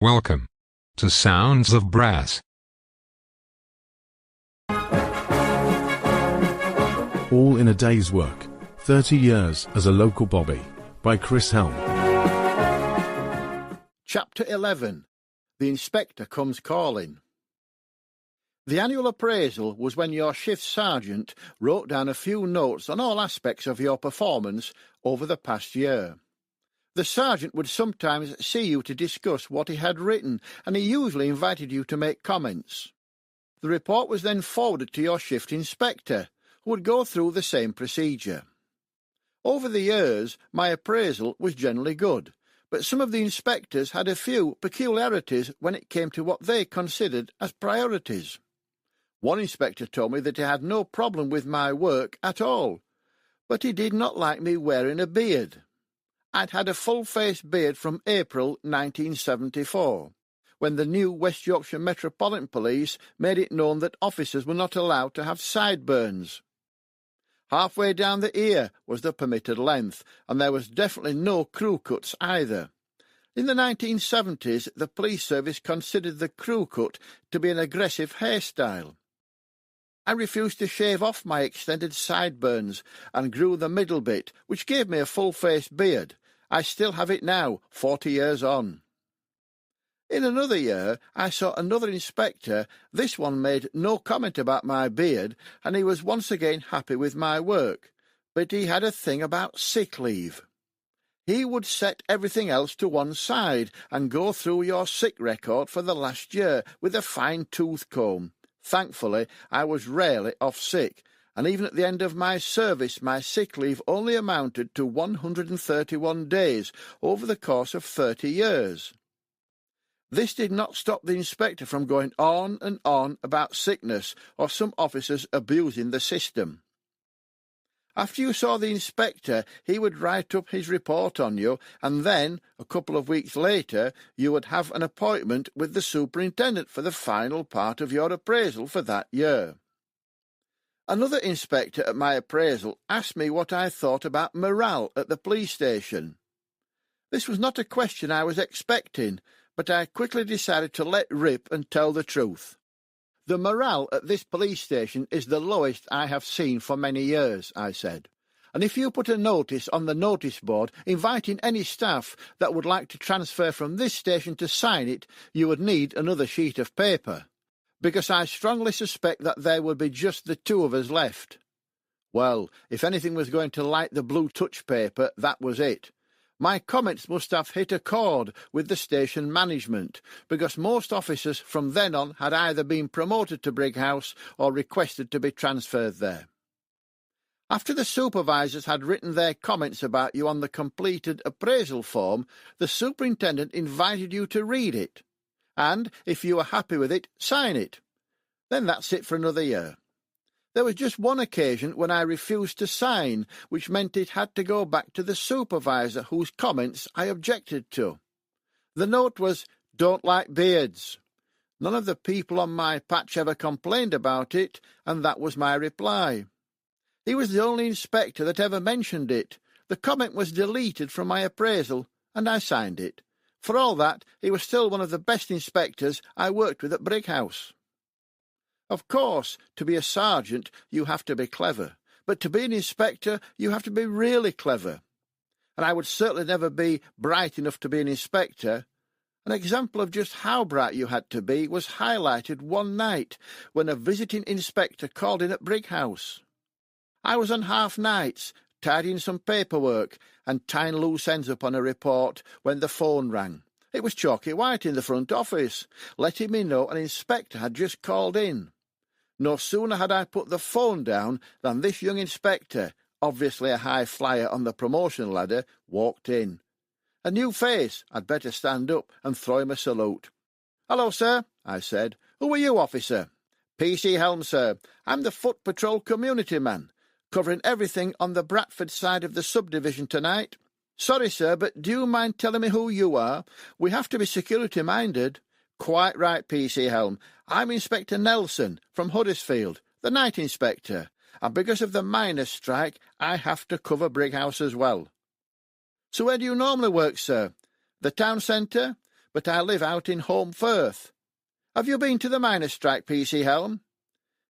Welcome to Sounds of Brass. All in a Day's Work, 30 Years as a Local Bobby, by Chris Helme. Chapter 11. The Inspector Comes Calling. The annual appraisal was when your shift sergeant wrote down a few notes on all aspects of your performance over the past year. The sergeant would sometimes see you to discuss what he had written, and he usually invited you to make comments. The report was then forwarded to your shift inspector, who would go through the same procedure. Over the years, my appraisal was generally good, but some of the inspectors had a few peculiarities when it came to what they considered as priorities. One inspector told me that he had no problem with my work at all, but he did not like me wearing a beard. I'd had a full-face beard from April 1974, when the new West Yorkshire Metropolitan Police made it known that officers were not allowed to have sideburns. Halfway down the ear was the permitted length, and there was definitely no crew cuts either. In the 1970s, the police service considered the crew cut to be an aggressive hairstyle. I refused to shave off my extended sideburns and grew the middle bit, which gave me a full-face beard. I still have it now, 40 years on. In another year, I saw another inspector. This one made no comment about my beard, and he was once again happy with my work, but he had a thing about sick leave. He would set everything else to one side and go through your sick record for the last year with a fine-tooth comb. Thankfully, I was rarely off sick, and even at the end of my service, my sick leave only amounted to 131 days over the course of 30 years. This did not stop the inspector from going on and on about sickness or some officers abusing the system. After you saw the inspector, he would write up his report on you, and then, a couple of weeks later, you would have an appointment with the superintendent for the final part of your appraisal for that year. Another inspector at my appraisal asked me what I thought about morale at the police station. This was not a question I was expecting, but I quickly decided to let rip and tell the truth. The morale at this police station is the lowest I have seen for many years, I said, and if you put a notice on the notice board inviting any staff that would like to transfer from this station to sign it, you would need another sheet of paper, because I strongly suspect that there would be just the two of us left. Well, if anything was going to light the blue touch paper, that was it. My comments must have hit a chord with the station management, because most officers from then on had either been promoted to Brighouse or requested to be transferred there. After the supervisors had written their comments about you on the completed appraisal form, the superintendent invited you to read it, and, if you were happy with it, sign it. Then that's it for another year. There was just one occasion when I refused to sign, which meant it had to go back to the supervisor whose comments I objected to. The note was, "Don't like beards." None of the people on my patch ever complained about it, and that was my reply. He was the only inspector that ever mentioned it. The comment was deleted from my appraisal, and I signed it. For all that, he was still one of the best inspectors I worked with at Brighouse. Of course, to be a sergeant, you have to be clever, but to be an inspector, you have to be really clever. And I would certainly never be bright enough to be an inspector. An example of just how bright you had to be was highlighted one night when a visiting inspector called in at Brighouse. I was on half nights, tidying some paperwork and tying loose ends up on a report when the phone rang. It was Chalky White in the front office, letting me know an inspector had just called in. No sooner had I put the phone down than this young inspector, obviously a high flyer on the promotion ladder, walked in. A new face. I'd better stand up and throw him a salute. "Hello, sir," I said. "Who are you, officer?" "P.C. Helme, sir. I'm the Foot Patrol community man, covering everything on the Bradford side of the subdivision tonight. Sorry, sir, but do you mind telling me who you are? We have to be security-minded." "Quite right, P.C. Helme. I'm Inspector Nelson from Huddersfield, the night inspector, and because of the miners' strike, I have to cover Brighouse as well." "So where do you normally work, sir?" "The town centre. but I live out in Home Firth. Have you been to the miners' strike, P.C. Helme?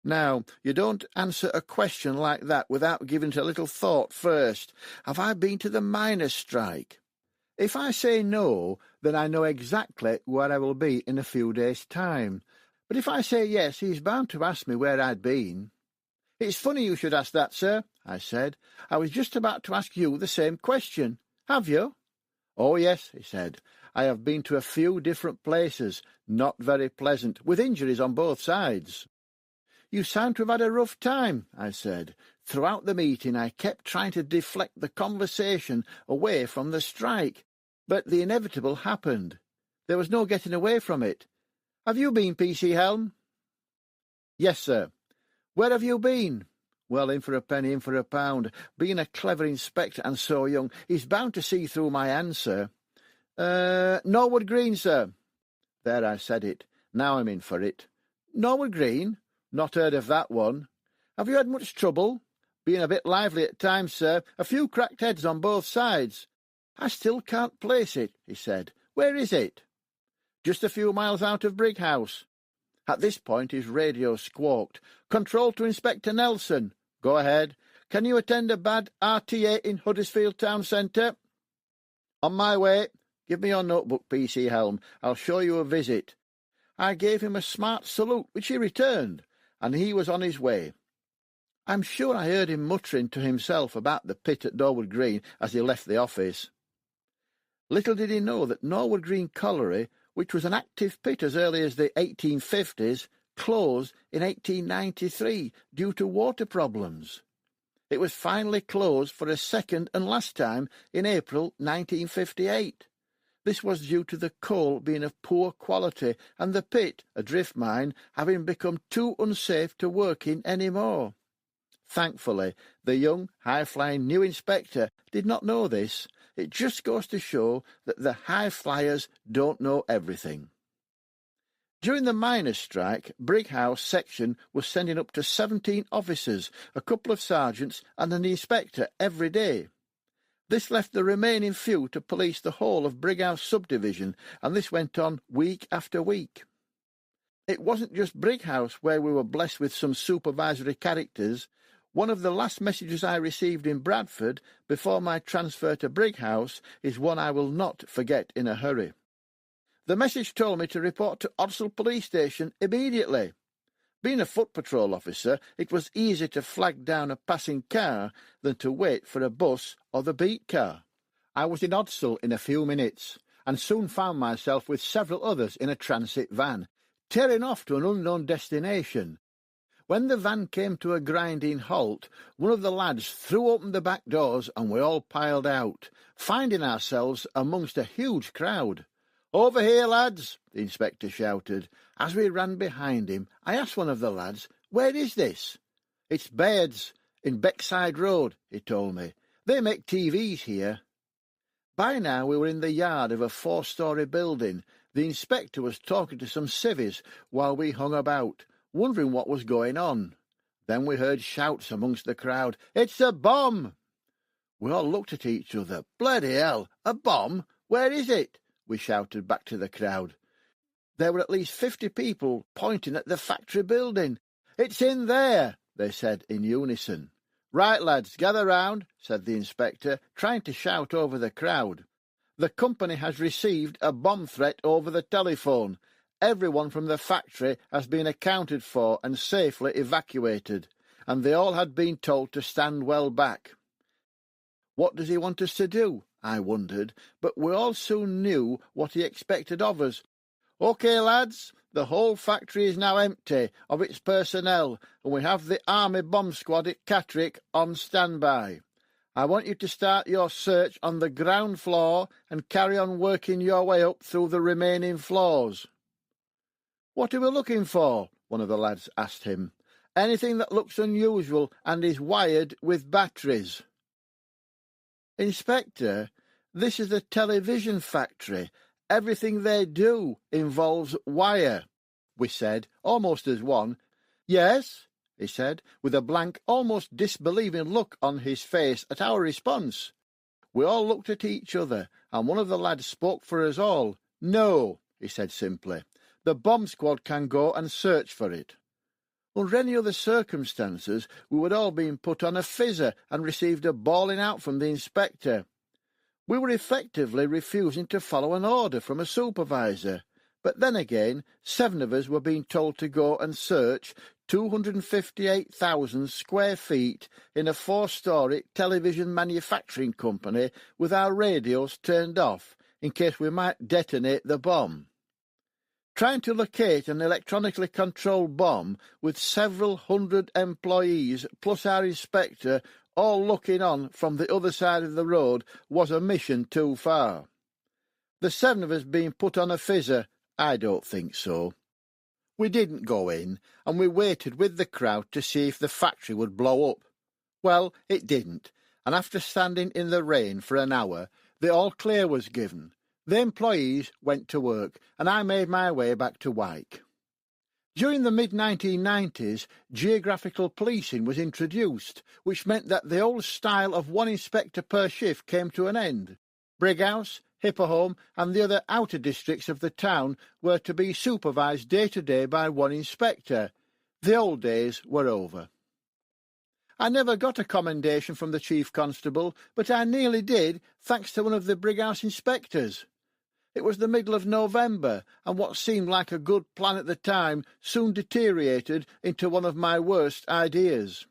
Now, you don't answer a question like that without giving it a little thought first. Have I been to the miners' strike? If I say no, then I know exactly where I will be in a few days' time. But if I say yes, he's bound to ask me where I'd been. It's funny you should ask that, sir, I said. I was just about to ask you the same question. Have you? Oh, yes, he said. I have been to a few different places, not very pleasant, with injuries on both sides. You sound to have had a rough time, I said. Throughout the meeting I kept trying to deflect the conversation away from the strike, but the inevitable happened. There was no getting away from it. Have you been, P.C. Helme? Yes, sir. Where have you been? Well, in for a penny, in for a pound. Being a clever inspector and so young, he's bound to see through my answer. Norwood Green, sir. There, I said it. Now I'm in for it. Norwood Green? Not heard of that one. Have you had much trouble? Been a bit lively at times, sir. A few cracked heads on both sides. I still can't place it, he said. Where is it? Just a few miles out of Brighouse. At this point his radio squawked. Control to Inspector Nelson. Go ahead. Can you attend a bad RTA in Huddersfield Town Centre? On my way. Give me your notebook, P.C. Helme. I'll show you a visit. I gave him a smart salute, which he returned, and he was on his way. I'm sure I heard him muttering to himself about the pit at Norwood Green as he left the office. Little did he know that Norwood Green Colliery, which was an active pit as early as the 1850s, closed in 1893 due to water problems. It was finally closed for a second and last time in April 1958. This was due to the coal being of poor quality and the pit, a drift mine, having become too unsafe to work in any more. Thankfully, the young, high-flying new inspector did not know this. It just goes to show that the high-flyers don't know everything. During the miners' strike, Brighouse section was sending up to 17 officers, a couple of sergeants and an inspector every day. This left the remaining few to police the whole of Brighouse subdivision, and this went on week after week. It wasn't just Brighouse where we were blessed with some supervisory characters. One of the last messages I received in Bradford before my transfer to Brighouse is one I will not forget in a hurry. The message told me to report to Odsal Police Station immediately. Being a foot patrol officer, it was easier to flag down a passing car than to wait for a bus or the beat car. I was in Odsal in a few minutes, and soon found myself with several others in a transit van, tearing off to an unknown destination. When the van came to a grinding halt, one of the lads threw open the back doors and we all piled out, finding ourselves amongst a huge crowd. "Over here, lads," the inspector shouted. As we ran behind him, I asked one of the lads, "Where is this?" "It's Baird's, in Beckside Road," he told me. "They make TVs here." By now we were in the yard of a 4-storey building. The inspector was talking to some civvies while we hung about, wondering what was going on. Then we heard shouts amongst the crowd, "It's a bomb!" We all looked at each other. "Bloody hell, a bomb? Where is it?" we shouted back to the crowd. There were at least 50 people pointing at the factory building. "It's in there," they said in unison. "Right, lads, gather round," said the inspector, trying to shout over the crowd. "The company has received a bomb threat over the telephone. Everyone from the factory has been accounted for and safely evacuated, and they all had been told to stand well back." What does he want us to do? I wondered, but we all soon knew what he expected of us. "OK, lads, the whole factory is now empty of its personnel, and we have the Army Bomb Squad at Catterick on standby. I want you to start your search on the ground floor and carry on working your way up through the remaining floors." "What are we looking for?" one of the lads asked him. "Anything that looks unusual and is wired with batteries." "Inspector, this is a television factory. Everything they do involves wire," we said, almost as one. "Yes," he said, with a blank, almost disbelieving look on his face at our response. We all looked at each other, and one of the lads spoke for us all. No, he said simply. The bomb squad can go and search for it. Under any other circumstances, we would all been put on a fizzer and received a bawling out from the inspector. We were effectively refusing to follow an order from a supervisor. But then again, 7 of us were being told to go and search 258,000 square feet in a 4-storey television manufacturing company with our radios turned off in case we might detonate the bomb. Trying to locate an electronically controlled bomb with several hundred employees plus our inspector all looking on from the other side of the road was a mission too far. The 7 of us being put on a fizzer, I don't think so. We didn't go in, and we waited with the crowd to see if the factory would blow up. Well, it didn't, and after standing in the rain for an hour, the all-clear was given. The employees went to work, and I made my way back to Wyke. During the mid-1990s, geographical policing was introduced, which meant that the old style of 1 inspector per shift came to an end. Brighouse, Hipperholme, and the other outer districts of the town were to be supervised day to day by 1 inspector. The old days were over. I never got a commendation from the chief constable, but I nearly did, thanks to one of the Brighouse inspectors. It was the middle of November, and what seemed like a good plan at the time soon deteriorated into one of my worst ideas.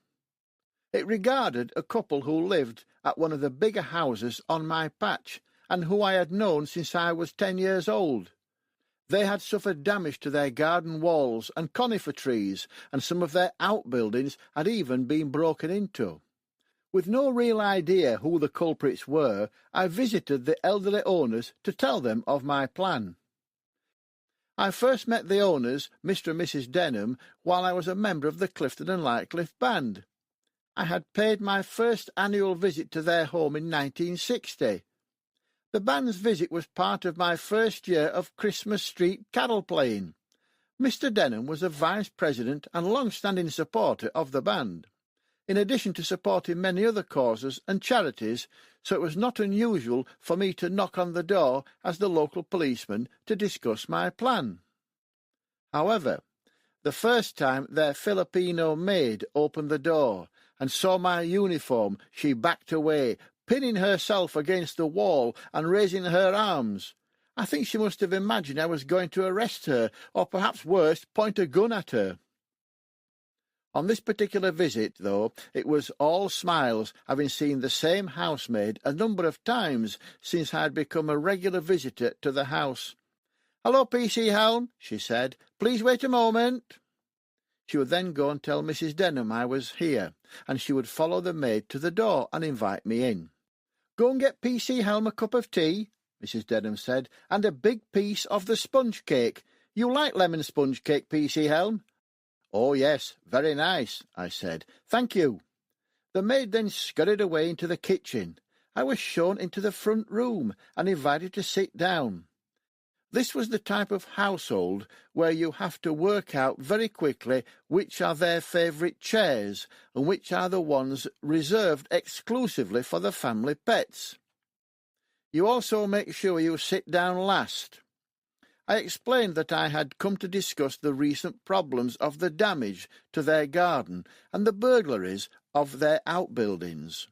It regarded a couple who lived at one of the bigger houses on my patch, and who I had known since I was 10 years old. They had suffered damage to their garden walls and conifer trees, and some of their outbuildings had even been broken into. With no real idea who the culprits were, I visited the elderly owners to tell them of my plan. I first met the owners, Mr. and Mrs. Denham, while I was a member of the Clifton and Lightcliffe Band. I had paid my first annual visit to their home in 1960. The band's visit was part of my first year of Christmas Street carol playing. Mr. Denham was a vice-president and long-standing supporter of the band, in addition to supporting many other causes and charities, so it was not unusual for me to knock on the door as the local policeman to discuss my plan. However, the first time their Filipino maid opened the door and saw my uniform, she backed away, pinning herself against the wall and raising her arms. I think she must have imagined I was going to arrest her, or perhaps worse, point a gun at her. On this particular visit, though, it was all smiles, having seen the same housemaid a number of times since I had become a regular visitor to the house. "Hello, P.C. Helme," she said. "Please wait a moment." She would then go and tell Mrs. Denham I was here, and she would follow the maid to the door and invite me in. "Go and get P.C. Helme a cup of tea," Mrs. Denham said, "and a big piece of the sponge cake. You like lemon sponge cake, P.C. Helme?" "Oh, yes, very nice," I said. "Thank you." The maid then scurried away into the kitchen. I was shown into the front room and invited to sit down. This was the type of household where you have to work out very quickly which are their favourite chairs and which are the ones reserved exclusively for the family pets. You also make sure you sit down last. I explained that I had come to discuss the recent problems of the damage to their garden and the burglaries of their outbuildings.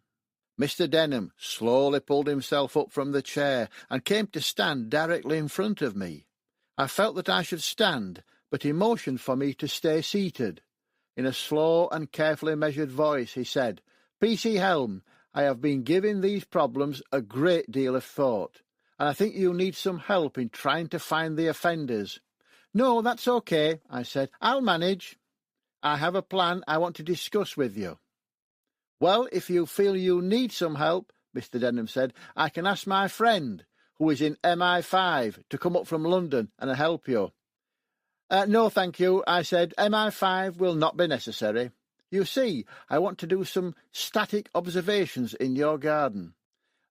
Mr. Denham slowly pulled himself up from the chair and came to stand directly in front of me. I felt that I should stand, but he motioned for me to stay seated. In a slow and carefully measured voice he said, "P.C. Helme, I have been giving these problems a great deal of thought, and I think you need some help in trying to find the offenders." "No, that's okay," I said. "I'll manage. I have a plan I want to discuss with you." "Well, if you feel you need some help," Mr. Denham said, "I can ask my friend, who is in MI5, to come up from London and help you." "No, thank you," I said. "MI5 will not be necessary. You see, I want to do some static observations in your garden.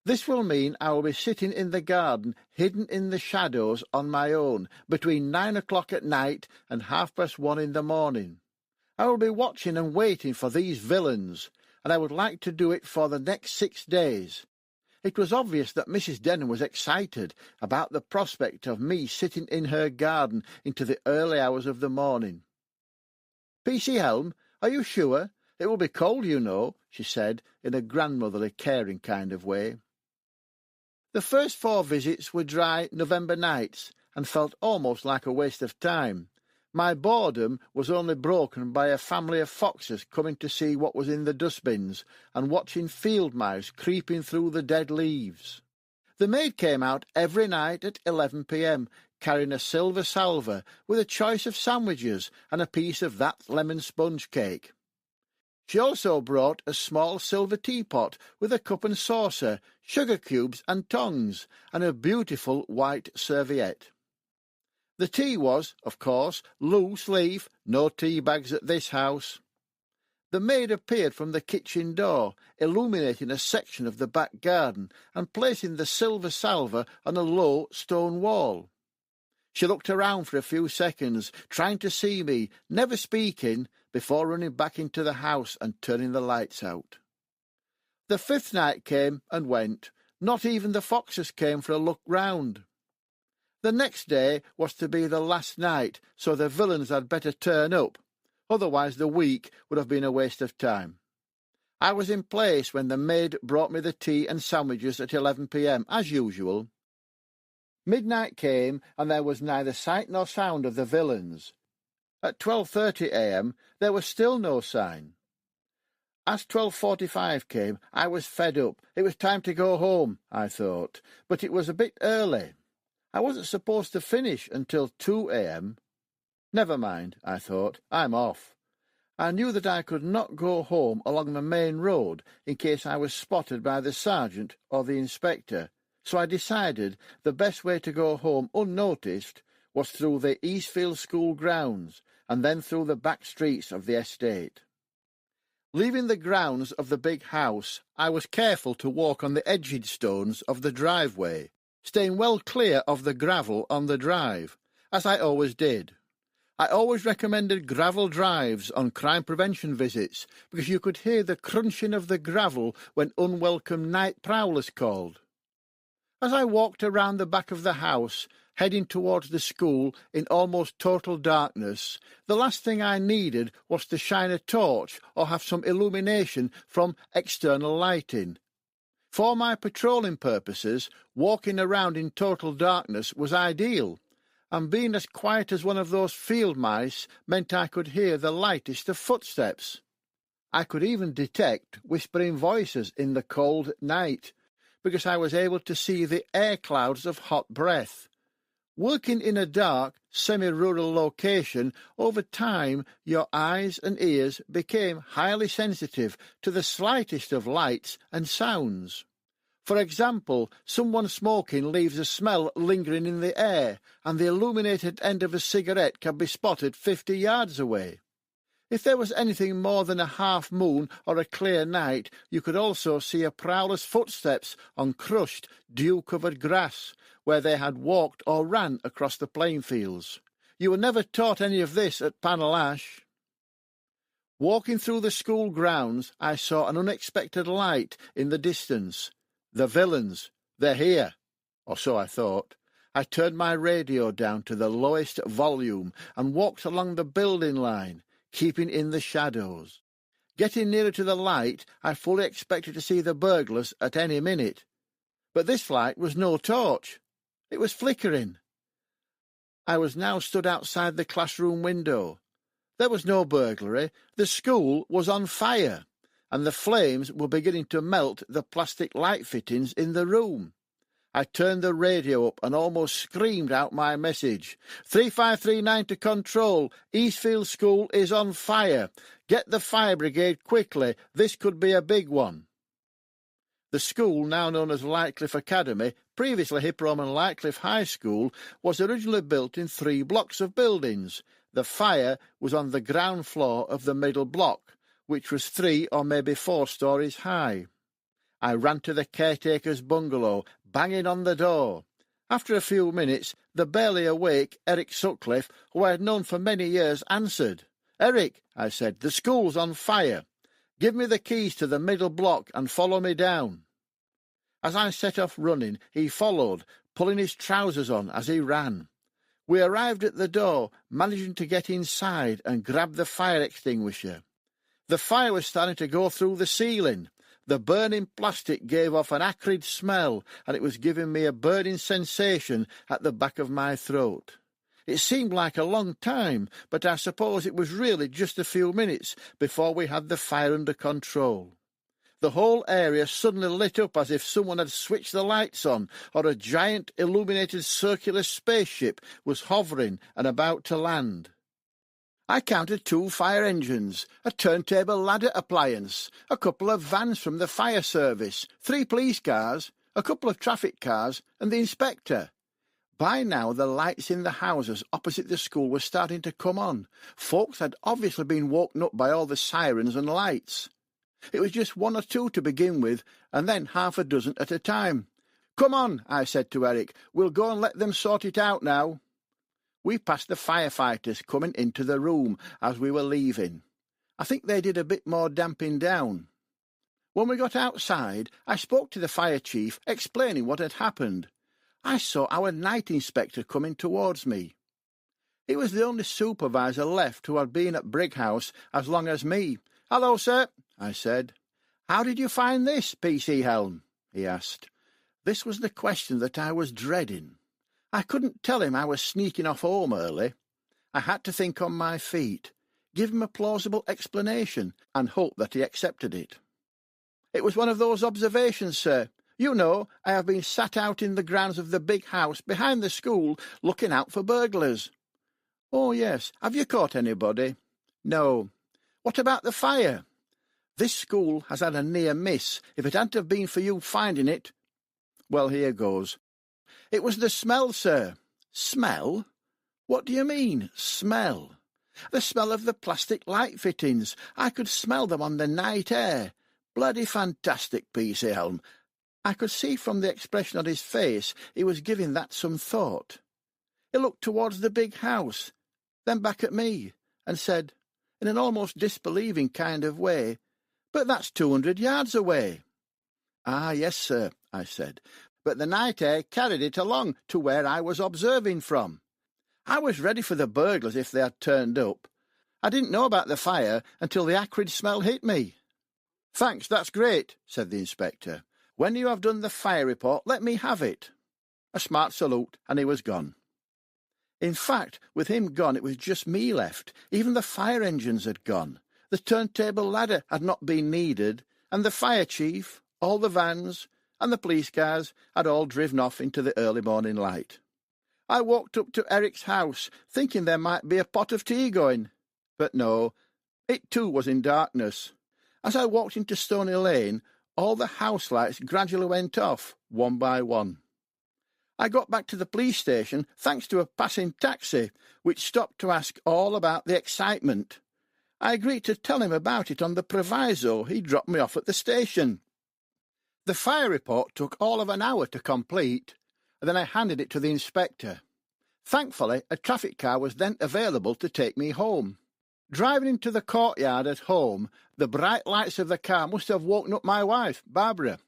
This will mean I will be sitting in the garden, hidden in the shadows on my own, between 9 o'clock at night and 1:30 in the morning. I will be watching and waiting for these villains, and I would like to do it for the next 6 days. It was obvious that Mrs. Denham was excited about the prospect of me sitting in her garden into the early hours of the morning. "P.C. Helme, are you sure? It will be cold, you know," she said, in a grandmotherly, caring kind of way. The first 4 visits were dry November nights, and felt almost like a waste of time. My boredom was only broken by a family of foxes coming to see what was in the dustbins, and watching field mice creeping through the dead leaves. The maid came out every night at 11 p.m, carrying a silver salver with a choice of sandwiches and a piece of that lemon sponge cake. She also brought a small silver teapot with a cup and saucer, sugar cubes and tongs, and a beautiful white serviette. The tea was, of course, loose leaf, no tea bags at this house. The maid appeared from the kitchen door, illuminating a section of the back garden and placing the silver salver on a low stone wall. She looked around for a few seconds, trying to see me, never speaking, before running back into the house and turning the lights out. The 5th night came and went. Not even the foxes came for a look round. The next day was to be the last night, so the villains had better turn up, otherwise the week would have been a waste of time. I was in place when the maid brought me the tea and sandwiches at 11 p.m, as usual. Midnight came, and there was neither sight nor sound of the villains. At 12:30 a.m. there was still no sign. As 12:45 came, I was fed up. It was time to go home, I thought, but it was a bit early. I wasn't supposed to finish until 2 a.m. Never mind, I thought, I'm off. I knew that I could not go home along the main road in case I was spotted by the sergeant or the inspector, so I decided the best way to go home unnoticed was through the Eastfield School grounds and then through the back streets of the estate. Leaving the grounds of the big house, I was careful to walk on the edged stones of the driveway, staying well clear of the gravel on the drive, as I always did. I always recommended gravel drives on crime prevention visits because you could hear the crunching of the gravel when unwelcome night prowlers called. As I walked around the back of the house, heading towards the school in almost total darkness, the last thing I needed was to shine a torch or have some illumination from external lighting. For my patrolling purposes, walking around in total darkness was ideal, and being as quiet as one of those field mice meant I could hear the lightest of footsteps. I could even detect whispering voices in the cold night, because I was able to see the air clouds of hot breath. Working in a dark, semi-rural location, over time your eyes and ears became highly sensitive to the slightest of lights and sounds. For example, someone smoking leaves a smell lingering in the air, and the illuminated end of a cigarette can be spotted 50 yards away. If there was anything more than a half moon or a clear night, you could also see a prowler's footsteps on crushed, dew-covered grass, where they had walked or ran across the playing fields. You were never taught any of this at Panel Ash. Walking through the school grounds, I saw an unexpected light in the distance. The villains, they're here, or so I thought. I turned my radio down to the lowest volume and walked along the building line, keeping in the shadows. Getting nearer to the light, I fully expected to see the burglars at any minute. But this light was no torch. It was flickering. I was now stood outside the classroom window. There was no burglary. The school was on fire, and the flames were beginning to melt the plastic light fittings in the room. I turned the radio up and almost screamed out my message. 3539 to control. Eastfield School is on fire. Get the fire brigade quickly. This could be a big one. The school, now known as Lightcliffe Academy, previously Hipprom and Lightcliffe High School, was originally built in 3 blocks of buildings. The fire was on the ground floor of the middle block, which was 3 or maybe 4 stories high. I ran to the caretaker's bungalow, banging on the door. After a few minutes, the barely awake Eric Sutcliffe, who I had known for many years, answered. "Eric," I said, "the school's on fire. Give me the keys to the middle block and follow me down." As I set off running, he followed, pulling his trousers on as he ran. We arrived at the door, managing to get inside and grab the fire extinguisher. The fire was starting to go through the ceiling. The burning plastic gave off an acrid smell, and it was giving me a burning sensation at the back of my throat. It seemed like a long time, but I suppose it was really just a few minutes before we had the fire under control. The whole area suddenly lit up as if someone had switched the lights on, or a giant illuminated circular spaceship was hovering and about to land. I counted 2 fire engines, a turntable ladder appliance, a couple of vans from the fire service, 3 police cars, a couple of traffic cars, and the inspector. By now the lights in the houses opposite the school were starting to come on. Folks had obviously been woken up by all the sirens and lights. It was just 1 or 2 to begin with, and then half a dozen at a time. "Come on," I said to Eric, "we'll go and let them sort it out now." We passed the firefighters coming into the room as we were leaving. I think they did a bit more damping down. When we got outside, I spoke to the fire chief, explaining what had happened. I saw our night inspector coming towards me. He was the only supervisor left who had been at Brighouse as long as me. "Hello, sir," I said. "How did you find this, P.C. Helme?" he asked. This was the question that I was dreading. I couldn't tell him I was sneaking off home early. I had to think on my feet, give him a plausible explanation, and hope that he accepted it. "It was one of those observations, sir. You know, I have been sat out in the grounds of the big house behind the school looking out for burglars." "Oh, yes. Have you caught anybody?" "No." "What about the fire?" "This school has had a near miss. If it hadn't have been for you finding it—" "Well, here goes. It was the smell, sir." "Smell? What do you mean, smell?" "The smell of the plastic light fittings. I could smell them on the night air. Bloody fantastic, P.C. Helme." I could see from the expression on his face he was giving that some thought. He looked towards the big house, then back at me, and said, in an almost disbelieving kind of way, "But that's 200 yards away." "Ah, yes, sir," I said, "but the night air carried it along to where I was observing from. I was ready for the burglars if they had turned up. I didn't know about the fire until the acrid smell hit me." "Thanks, that's great," said the inspector. "When you have done the fire report, let me have it." A smart salute, and he was gone. In fact, with him gone, it was just me left. Even the fire engines had gone. The turntable ladder had not been needed, and the fire chief, all the vans, and the police cars had all driven off into the early morning light. I walked up to Eric's house, thinking there might be a pot of tea going. But no, it too was in darkness. As I walked into Stony Lane, all the house lights gradually went off, one by one. I got back to the police station thanks to a passing taxi, which stopped to ask all about the excitement. I agreed to tell him about it on the proviso he dropped me off at the station. The fire report took all of an hour to complete, and then I handed it to the inspector. Thankfully, a traffic car was then available to take me home. Driving into the courtyard at home, the bright lights of the car must have woken up my wife, Barbara.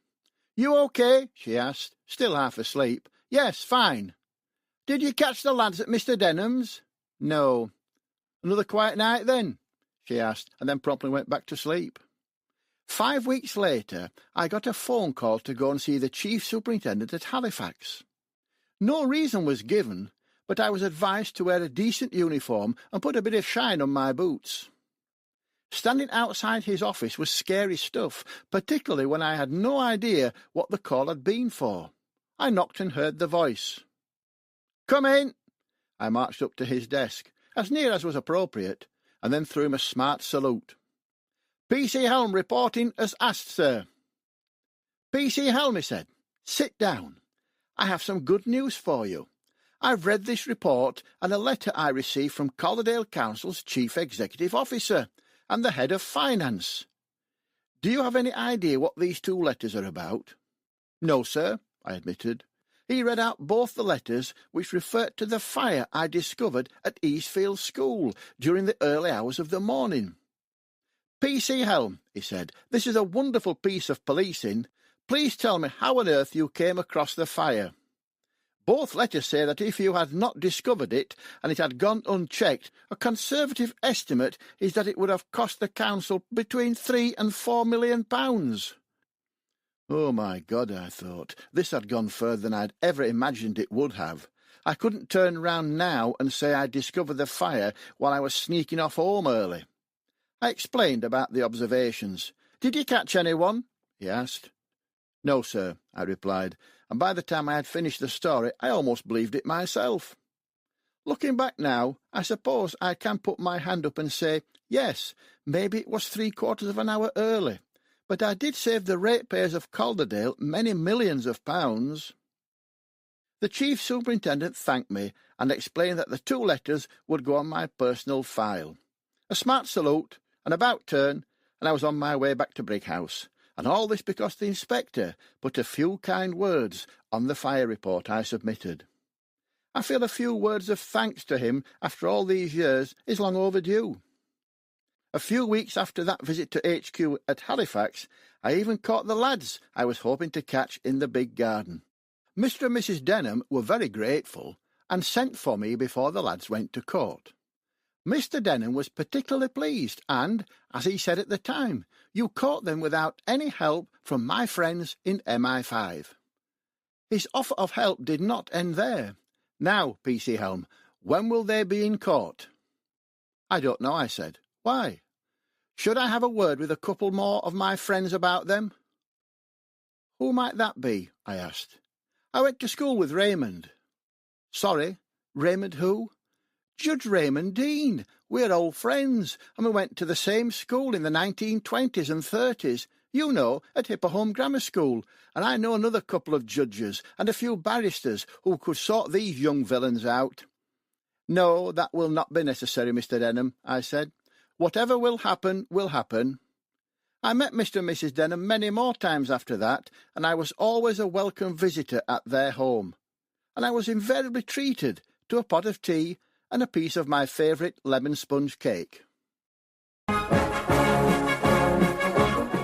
"You okay?" she asked, still half asleep. "Yes, fine." "Did you catch the lads at Mr. Denham's?" "No." "Another quiet night, then?" she asked, and then promptly went back to sleep. 5 weeks later, I got a phone call to go and see the chief superintendent at Halifax. No reason was given, but I was advised to wear a decent uniform and put a bit of shine on my boots. Standing outside his office was scary stuff, particularly when I had no idea what the call had been for. I knocked and heard the voice. "Come in." I marched up to his desk, as near as was appropriate, and then threw him a smart salute. "P.C. Helme reporting as asked, sir." "P.C. Helme," he said, "sit down. I have some good news for you. I've read this report and a letter I received from Collardale Council's Chief Executive Officer and the Head of Finance. Do you have any idea what these 2 letters are about?" "No, sir," I admitted. He read out both the letters, which referred to the fire I discovered at Eastfield School during the early hours of the morning. "P.C. Helme," he said, "this is a wonderful piece of policing, Please tell me how on earth you came across the fire. Both letters say that if you had not discovered it and it had gone unchecked, a conservative estimate is that it would have cost the council between £3 and £4 million. Oh, my God, I thought. This had gone further than I'd ever imagined it would have. I couldn't turn round now and say I'd discovered the fire while I was sneaking off home early. I explained about the observations. "Did you catch anyone?" he asked. "No, sir," I replied, and by the time I had finished the story, I almost believed it myself. Looking back now, I suppose I can put my hand up and say, yes, maybe it was 3/4 of an hour early, but I did save the ratepayers of Calderdale many millions of pounds. The chief superintendent thanked me and explained that the 2 letters would go on my personal file. A smart salute, an about turn, and I was on my way back to Brighouse. And all this because the inspector put a few kind words on the fire report I submitted. I feel a few words of thanks to him after all these years is long overdue. A few weeks after that visit to HQ at Halifax, I even caught the lads I was hoping to catch in the big garden. Mr. and Mrs. Denham were very grateful and sent for me before the lads went to court. Mr. Denham was particularly pleased and, as he said at the time, you caught them without any help from my friends in MI5. His offer of help did not end there. Now, P.C. Helme, when will they be in court? I don't know, I said. Why? Should I have a word with a couple more of my friends about them? Who might that be? I asked. I went to school with Raymond. Sorry, Raymond who? Judge Raymond Dean. We're old friends, and we went to the same school in the 1920s and 30s, you know, at Hipperholme Grammar School, and I know another couple of judges and a few barristers who could sort these young villains out. No, that will not be necessary, Mr. Denham, I said. Whatever will happen, will happen. I met Mr. and Mrs. Denham many more times after that, and I was always a welcome visitor at their home, and I was invariably treated to a pot of tea and a piece of my favourite lemon sponge cake.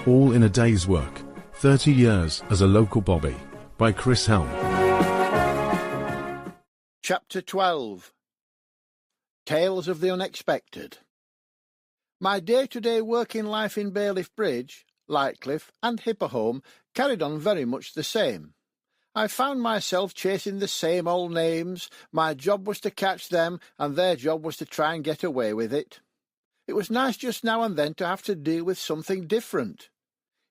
All in a Day's Work, 30 Years as a Local Bobby, by Chris Helme. Chapter 12. Tales of the Unexpected. My day-to-day working life in Bailiff Bridge, Lightcliffe and Hipperholme carried on very much the same. I found myself chasing the same old names. My job was to catch them, and their job was to try and get away with it. It was nice just now and then to have to deal with something different.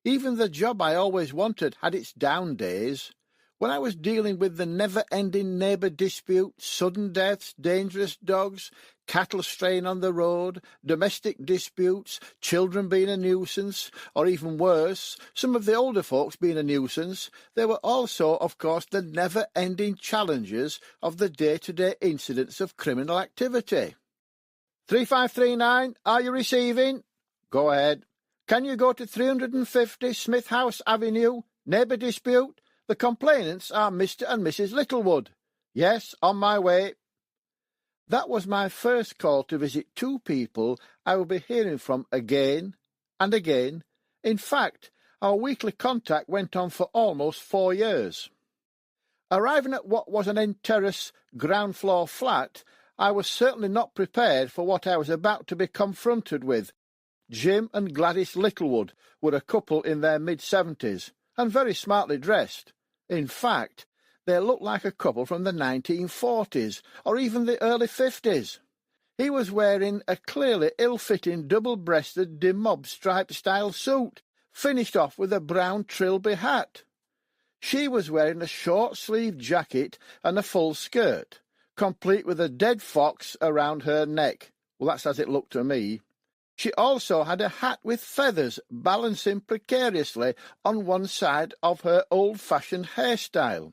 Even the job I always wanted had its down days. When I was dealing with the never-ending neighbour dispute, sudden deaths, dangerous dogs, cattle straying on the road, domestic disputes, children being a nuisance, or even worse, some of the older folks being a nuisance, there were also, of course, the never-ending challenges of the day-to-day incidents of criminal activity. 3539, are you receiving? Go ahead. Can you go to 350 Smith House Avenue, neighbour dispute? The complainants are Mr. and Mrs. Littlewood. Yes, on my way. That was my first call to visit 2 people I will be hearing from again and again. In fact, our weekly contact went on for almost 4 years. Arriving at what was an end-terrace ground-floor flat, I was certainly not prepared for what I was about to be confronted with. Jim and Gladys Littlewood were a couple in their mid-70s, and very smartly dressed. In fact, they looked like a couple from the 1940s, or even the early 50s. He was wearing a clearly ill-fitting double-breasted demob stripe-style suit, finished off with a brown trilby hat. She was wearing a short-sleeved jacket and a full skirt, complete with a dead fox around her neck. Well, that's as it looked to me. She also had a hat with feathers balancing precariously on one side of her old-fashioned hairstyle.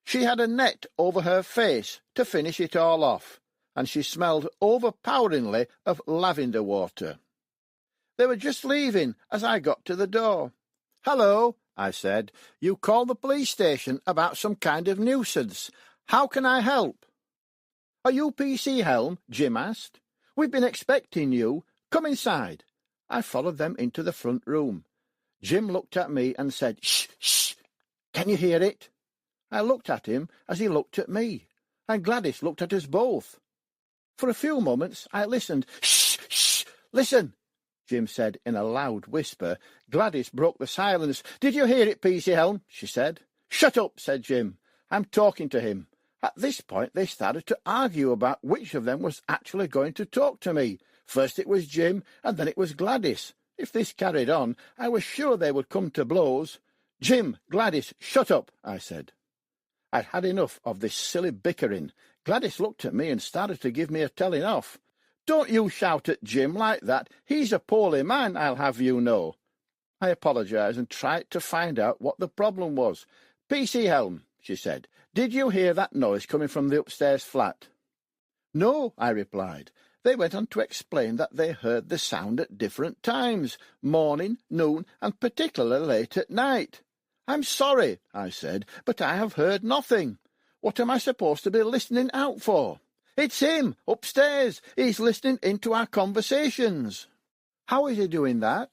She had a net over her face to finish it all off, and she smelled overpoweringly of lavender water. They were just leaving as I got to the door. "Hello," I said. "You called the police station about some kind of nuisance. How can I help?" "Are you P.C. Helme?" Jim asked. "We've been expecting you. Come inside." I followed them into the front room. Jim looked at me and said, "Shh, shh, can you hear it?" I looked at him as he looked at me, and Gladys looked at us both. For a few moments I listened. "Shh, shh, listen," Jim said in a loud whisper. Gladys broke the silence. "Did you hear it, P.C. Helme?" she said. "Shut up," said Jim. "I'm talking to him." At this point they started to argue about which of them was actually going to talk to me. First it was Jim, and then it was Gladys. If this carried on, I was sure they would come to blows. "Jim, Gladys, shut up," I said. I'd had enough of this silly bickering. Gladys looked at me and started to give me a telling off. "Don't you shout at Jim like that. He's a poorly man, I'll have you know." I apologised and tried to find out what the problem was. "P.C. Helme," she said, "did you hear that noise coming from the upstairs flat?" "No," I replied. They went on to explain that they heard the sound at different times, morning, noon, and particularly late at night. "I'm sorry," I said, "but I have heard nothing. What am I supposed to be listening out for?" "It's him, upstairs. He's listening into our conversations." "How is he doing that?"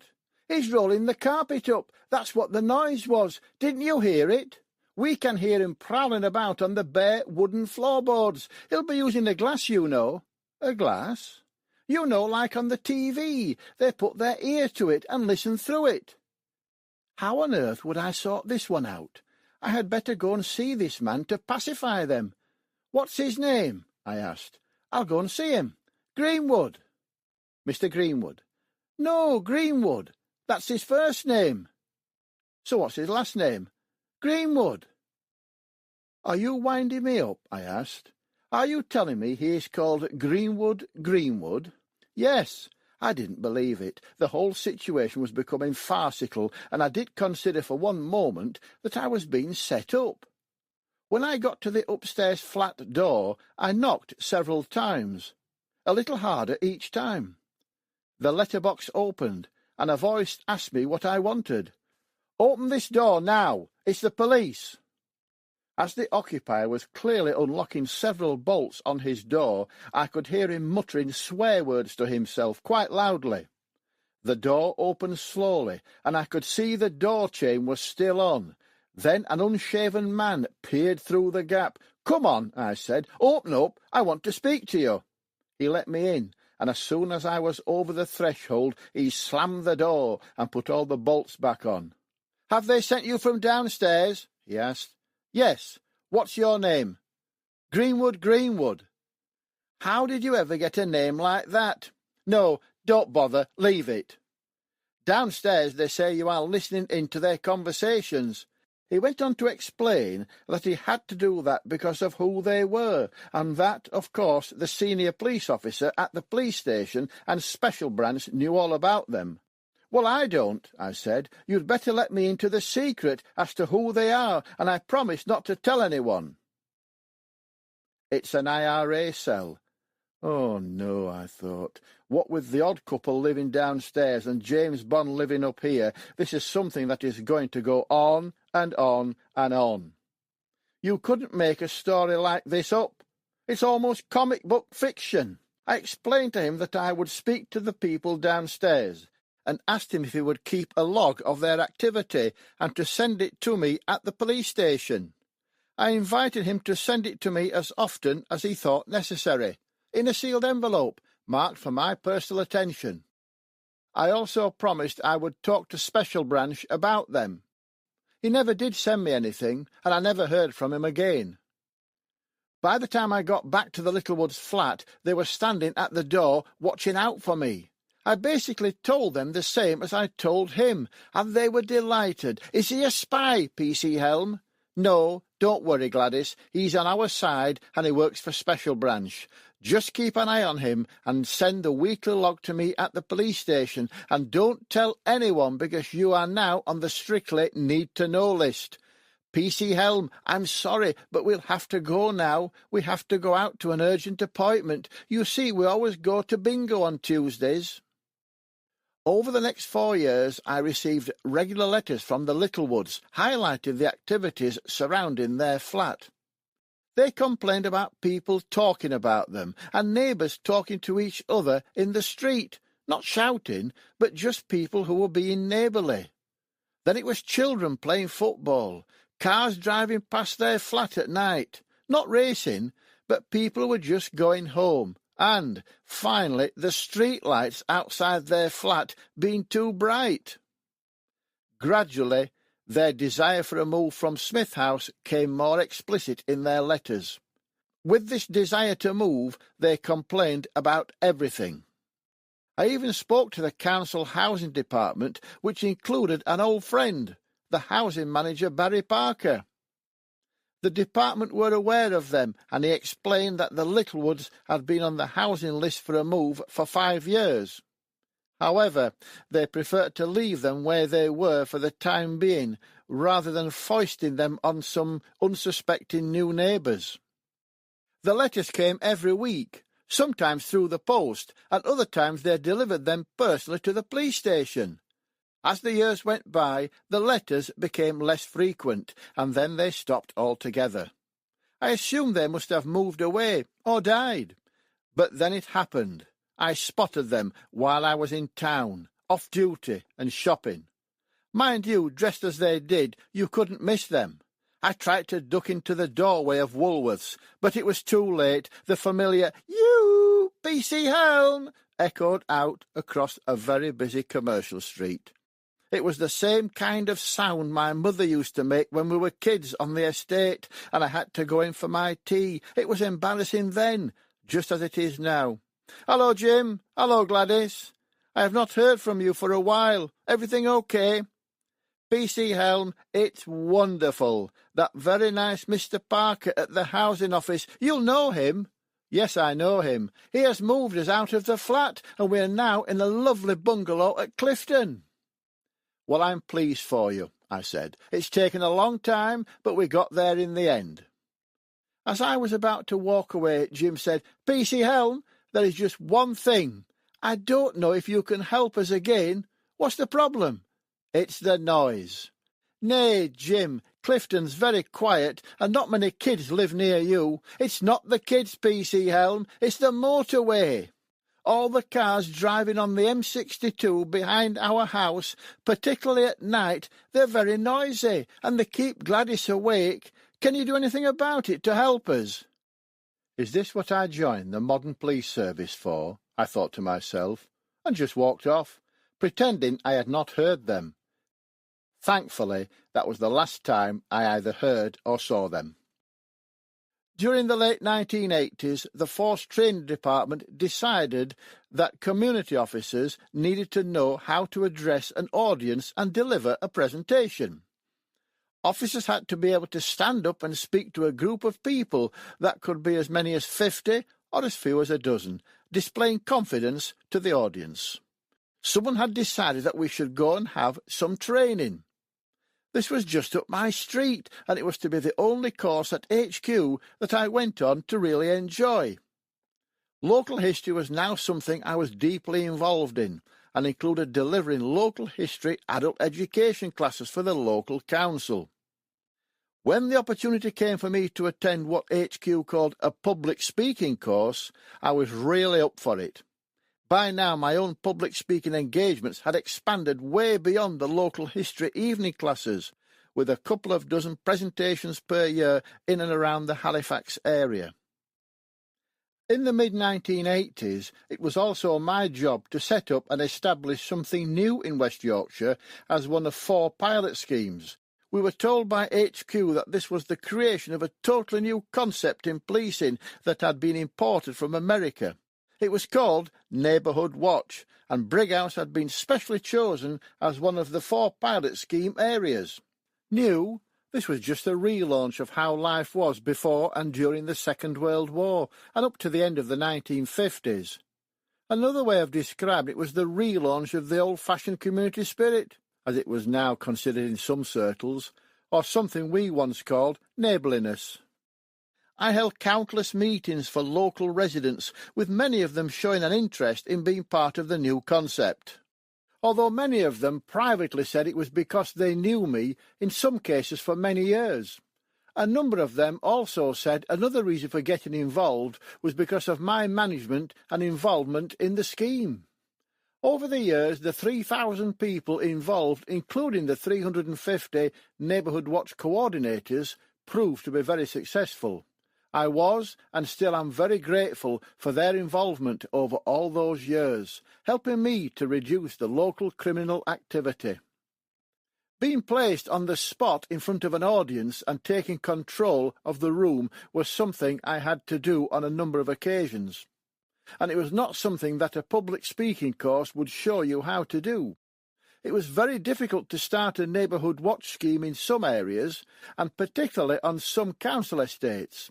"He's rolling the carpet up. That's what the noise was. Didn't you hear it? We can hear him prowling about on the bare wooden floorboards. He'll be using a glass, you know." "A glass?" "You know, like on the TV. They put their ear to it and listen through it." How on earth would I sort this one out? I had better go and see this man to pacify them. "What's his name?" I asked. "I'll go and see him." "Greenwood." "Mr. Greenwood?" "No, Greenwood. That's his first name." "So what's his last name?" "Greenwood." "Are you winding me up?" I asked. "Are you telling me he is called Greenwood?" "Yes." I didn't believe it. The whole situation was becoming farcical, and I did consider for one moment that I was being set up. When I got to the upstairs flat door, I knocked several times, a little harder each time. The letterbox opened, and a voice asked me what I wanted. "Open this door now. It's the police." As the occupier was clearly unlocking several bolts on his door, I could hear him muttering swear words to himself quite loudly. The door opened slowly, and I could see the door chain was still on. Then an unshaven man peered through the gap. "Come on," I said. "Open up. I want to speak to you." He let me in, and as soon as I was over the threshold, he slammed the door and put all the bolts back on. "Have they sent you from downstairs?" he asked. "Yes. What's your name?" Greenwood. "How did you ever get a name like that?" "No, don't bother. Leave it." "Downstairs they say you are listening into their conversations." He went on to explain that he had to do that because of who they were, and that, of course, the senior police officer at the police station and special branch knew all about them. "Well, I don't," I said. "You'd better let me into the secret as to who they are, and I promise not to tell anyone." It's an IRA cell. Oh, no, I thought. What with the odd couple living downstairs and James Bond living up here, this is something that is going to go on and on and on. You couldn't make a story like this up. It's almost comic book fiction. I explained to him that I would speak to the people downstairs, and asked him if he would keep a log of their activity and to send it to me at the police station. I invited him to send it to me as often as he thought necessary, in a sealed envelope, marked for my personal attention. I also promised I would talk to Special Branch about them. He never did send me anything, and I never heard from him again. By the time I got back to the Littlewoods flat, they were standing at the door watching out for me. I basically told them the same as I told him, and they were delighted. "Is he a spy, P.C. Helme?" "No, don't worry, Gladys. He's on our side, and he works for Special Branch. Just keep an eye on him, and send the weekly log to me at the police station, and don't tell anyone, because you are now on the strictly need-to-know list. P.C. Helme, I'm sorry, but we'll have to go now. We have to go out to an urgent appointment. You see, we always go to bingo on Tuesdays." Over the next 4 years, I received regular letters from the Littlewoods highlighting the activities surrounding their flat. They complained about people talking about them and neighbours talking to each other in the street, not shouting, but just people who were being neighbourly. Then it was children playing football, cars driving past their flat at night, not racing, but people were just going home, and, finally, the street lights outside their flat being too bright. Gradually, their desire for a move from Smith House came more explicit in their letters. With this desire to move, they complained about everything. I even spoke to the council housing department, which included an old friend, the housing manager Barry Parker. The department were aware of them, and he explained that the Littlewoods had been on the housing list for a move for 5 years. However, they preferred to leave them where they were for the time being, rather than foisting them on some unsuspecting new neighbours. The letters came every week, sometimes through the post, and other times they delivered them personally to the police station. As the years went by, the letters became less frequent, and then they stopped altogether. I assumed they must have moved away, or died. But then it happened. I spotted them while I was in town, off duty and shopping. Mind you, dressed as they did, you couldn't miss them. I tried to duck into the doorway of Woolworths, but it was too late. The familiar, "You, PC Helme," echoed out across a very busy commercial street. It was the same kind of sound my mother used to make when we were kids on the estate, and I had to go in for my tea. It was embarrassing then, just as it is now. "Hello, Jim. Hello, Gladys. I have not heard from you for a while. Everything okay?" "PC Helme, it's wonderful. That very nice Mr. Parker at the housing office. You'll know him." "Yes, I know him. He has moved us out of the flat, and we are now in a lovely bungalow at Clifton." "Well, I'm pleased for you," I said. "It's taken a long time, but we got there in the end." As I was about to walk away, Jim said, "PC Helme, there is just one thing. I don't know if you can help us again." "What's the problem?" "It's the noise." "Nay, Jim, Clifton's very quiet, and not many kids live near you." "It's not the kids, PC Helme, it's the motorway. All the cars driving on the M62 behind our house, particularly at night, they're very noisy, and they keep Gladys awake. Can you do anything about it to help us?" Is this what I joined the modern police service for? I thought to myself, and just walked off, pretending I had not heard them. Thankfully, that was the last time I either heard or saw them. During the late 1980s, the Force Training Department decided that community officers needed to know how to address an audience and deliver a presentation. Officers had to be able to stand up and speak to a group of people that could be as many as 50 or as few as a dozen, displaying confidence to the audience. Someone had decided that we should go and have some training. This was just up my street, and it was to be the only course at HQ that I went on to really enjoy. Local history was now something I was deeply involved in, and included delivering local history adult education classes for the local council. When the opportunity came for me to attend what HQ called a public speaking course, I was really up for it. By now my own public speaking engagements had expanded way beyond the local history evening classes, with a couple of dozen presentations per year in and around the Halifax area. In the mid-1980s, it was also my job to set up and establish something new in West Yorkshire as one of 4 pilot schemes. We were told by HQ that this was the creation of a totally new concept in policing that had been imported from America. It was called Neighbourhood Watch, and Brighouse had been specially chosen as one of the 4 pilot scheme areas. New? This was just a relaunch of how life was before and during the Second World War, and up to the end of the 1950s. Another way of describing it was the relaunch of the old-fashioned community spirit, as it was now considered in some circles, or something we once called neighbourliness. I held countless meetings for local residents, with many of them showing an interest in being part of the new concept. Although many of them privately said it was because they knew me, in some cases for many years. A number of them also said another reason for getting involved was because of my management and involvement in the scheme. Over the years, the 3,000 people involved, including the 350 Neighbourhood Watch coordinators, proved to be very successful. I was and still am very grateful for their involvement over all those years, helping me to reduce the local criminal activity. Being placed on the spot in front of an audience and taking control of the room was something I had to do on a number of occasions, and it was not something that a public speaking course would show you how to do. It was very difficult to start a neighbourhood watch scheme in some areas, and particularly on some council estates.